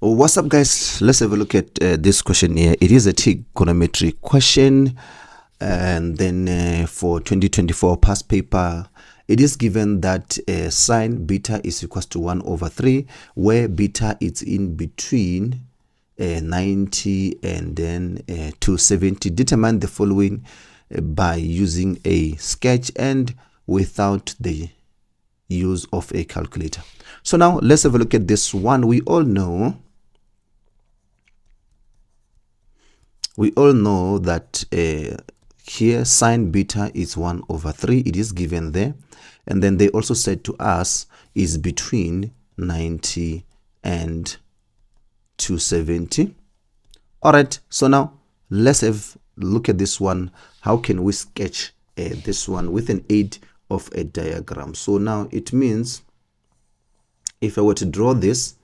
What's up, guys? Let's have a look at this question here. It is a trigonometry question, and then for 2024 past paper, it is given that sine beta is equals to 1 over 3, where beta is in between 90 and then 270. Determine the following by using a sketch and without the use of a calculator. So now let's have a look at this one. We all know that here sine beta is 1 over 3. It is given there, and then they also said to us is between 90 and 270. All right, so now let's have look at this one. How can we sketch this one with an aid of a diagram? So now it means if I were to draw this,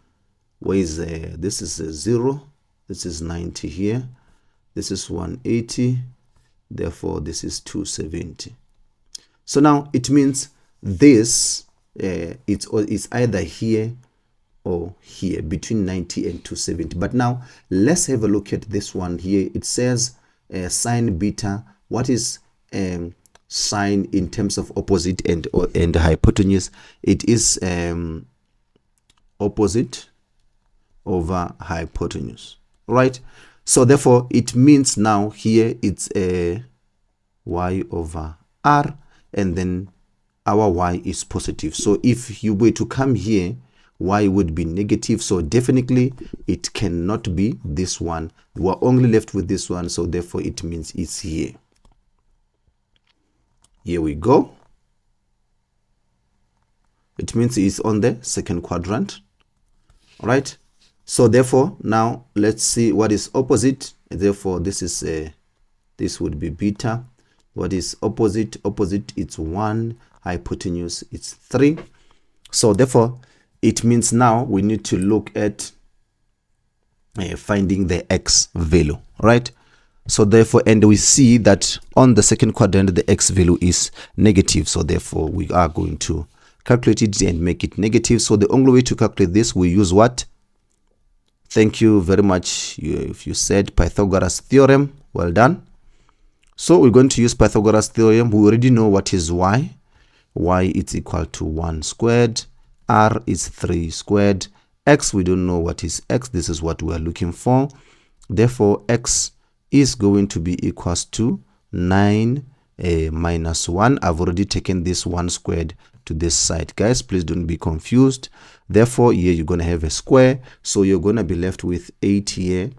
where is this is 0, this is 90 here, this is 180, therefore this is 270. So now it means this it's either here or here, between 90 and 270. But now let's have a look at this one here. It says sine beta. What is sine in terms of opposite and hypotenuse? It is opposite over hypotenuse, right? So therefore it means now here it's a y over r, and then our y is positive. So if you were to come here, y would be negative, so definitely it cannot be this one. We're only left with this one, so therefore it means it's here. Here we go. It means it's on the second quadrant. All right, so therefore now let's see what is opposite. Therefore this is this would be beta. What is opposite? Opposite, it's 1, hypotenuse it's 3. So therefore it means now we need to look at finding the x value, right? So therefore, and we see that on the second quadrant the x value is negative, so therefore we are going to calculate it and make it negative. So the only way to calculate this, we use what? Thank you very much if you said Pythagoras theorem. Well done. So we're going to use Pythagoras theorem. We already know what is y. Y is equal to 1 squared, r is 3 squared, x we don't know what is x. This is what we are looking for. Therefore x is going to be equals to 9 minus 1. I've already taken this 1 squared to this side, guys, please don't be confused. Therefore here you're going to have a square, so you're going to be left with 8 here.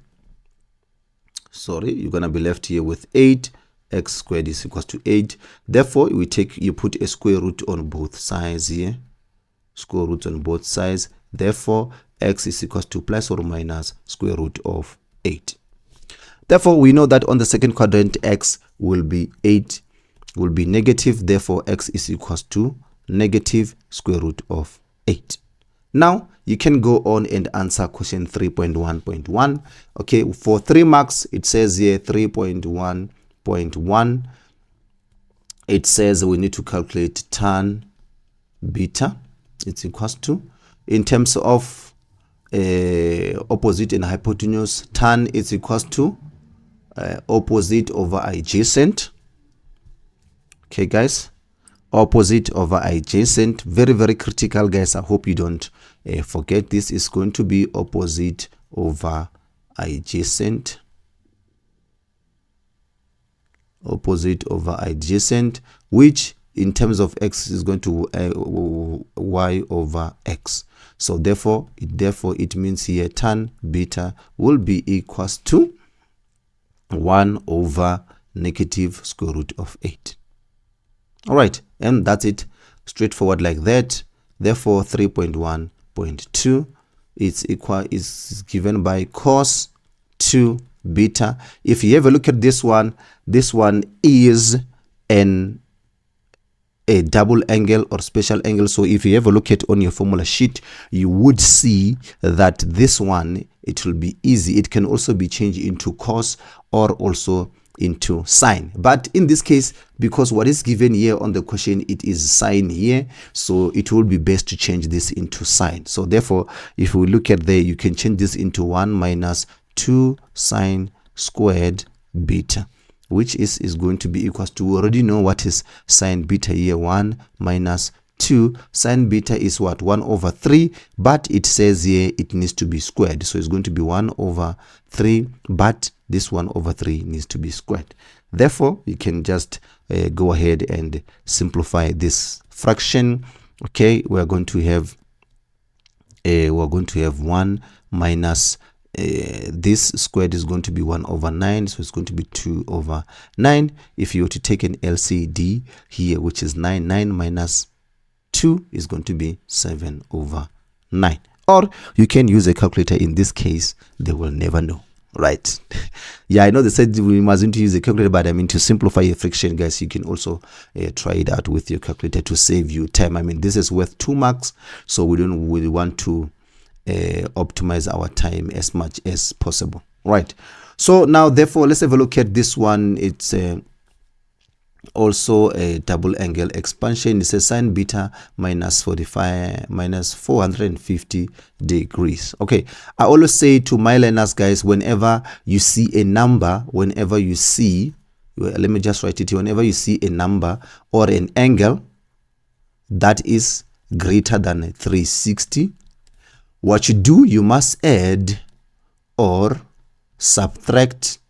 Sorry, you're going to be left here with 8. X squared is equals to 8. Therefore you put a square root on both sides here, square root on both sides. Therefore x is equals to plus or minus square root of 8. Therefore we know that on the second quadrant x will be 8, will be negative. Therefore x is equals to negative square root of 8. Now you can go on and answer question 3.1.1. okay, for 3 marks it says here 3.1.1. It says we need to calculate tan beta. It's equals to, in terms of opposite and hypotenuse, tan is equals to opposite over adjacent. Okay guys, opposite over adjacent, very very critical, guys. I hope you don't forget this. Is going to be opposite over adjacent, opposite over adjacent, which in terms of x is going to y over x. So therefore it means here tan beta will be equals to 1 over negative square root of 8. All right, and that's it, straightforward like that. Therefore 3.1.2 is given by cos 2 beta. If you have a look at this one is a double angle or special angle. So if you have a look at on your formula sheet, you would see that this one, it will be easy. It can also be changed into cos or also into sine. But in this case, because what is given here on the question, it is sine here, so it will be best to change this into sine. So therefore, if we look at there, you can change this into 1 minus 2 sine squared beta, which is going to be equals to, we already know what is sine beta here, 1 minus 2 sine beta is what, 1 over 3, but it says here it needs to be squared, so it's going to be 1 over 3, but this 1 over 3 needs to be squared. Therefore, you can just go ahead and simplify this fraction. Okay, we're going to have 1 minus this squared is going to be 1 over 9, so it's going to be 2 over 9. If you were to take an LCD here, which is 9 minus 2 is going to be 7 over 9. Or you can use a calculator. In this case, they will never know, right? Yeah, I know they said we mustn't use a calculator, but I mean, to simplify a fraction, guys, you can also try it out with your calculator to save you time. I mean, this is worth 2 marks, so we don't really want to optimize our time as much as possible, right? So now, therefore, let's have a look at this one. It's also a double angle expansion. It says sine beta minus 450 degrees. Okay, I always say to my learners, guys, whenever you see a number, let me just write it here, whenever you see a number or an angle that is greater than 360, what you do, you must add or subtract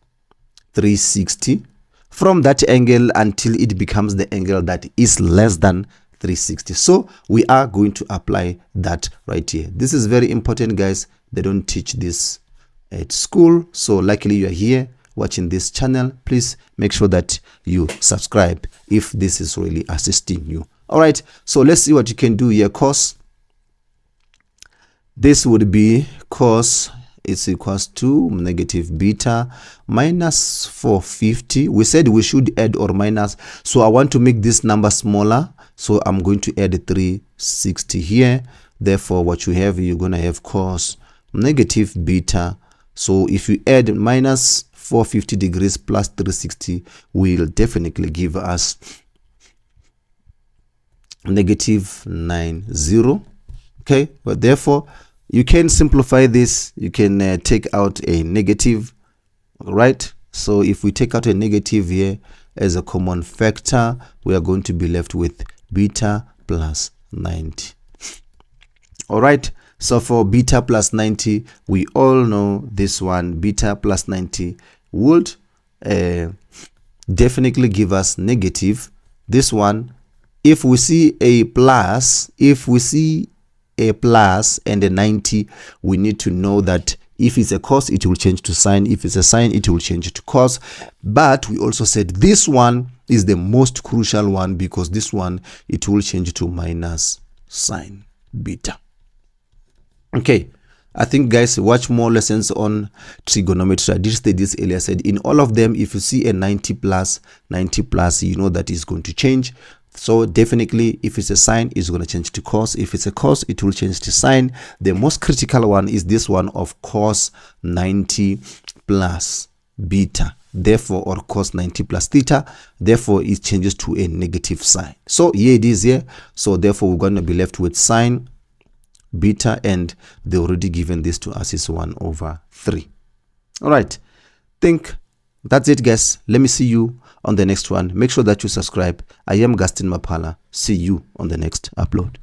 360 from that angle until it becomes the angle that is less than 360. So we are going to apply that right here. This is very important, guys. They don't teach this at school, so luckily you are here watching this channel. Please make sure that you subscribe if this is really assisting you. All right, so let's see what you can do here. Cos, this would be cos is equals to negative beta minus 450. We said we should add or minus, so I want to make this number smaller, so I'm going to add 360 here. Therefore, what you have, you're going to have cos negative beta. So if you add minus 450 degrees plus 360, will definitely give us negative 90. Okay, but therefore you can simplify this. You can take out a negative, right? So if we take out a negative here as a common factor, we are going to be left with beta plus 90. All right, so for beta plus 90, we all know this one, beta plus 90 would definitely give us negative. This one, if we see a plus, and a 90, we need to know that if it's a cos, it will change to sine. If it's a sine, it will change to cos. But we also said this one is the most crucial one, because this one, it will change to minus sine beta. Okay, I think, guys, watch more lessons on trigonometry. I did say this earlier. I said in all of them, if you see a 90 plus, you know that is going to change. So definitely, if it's a sine, it's going to change to cos. If it's a cos, it will change to sine. The most critical one is this one of cos 90 plus beta. Therefore, or cos 90 plus theta. Therefore, it changes to a negative sign. So here it is here. So therefore, we're going to be left with sine beta, and they already given this to us is 1 over 3. All right. Think that's it, guys. Let me see you on the next one. Make sure that you subscribe. I am Gaston Mapala. See you on the next upload.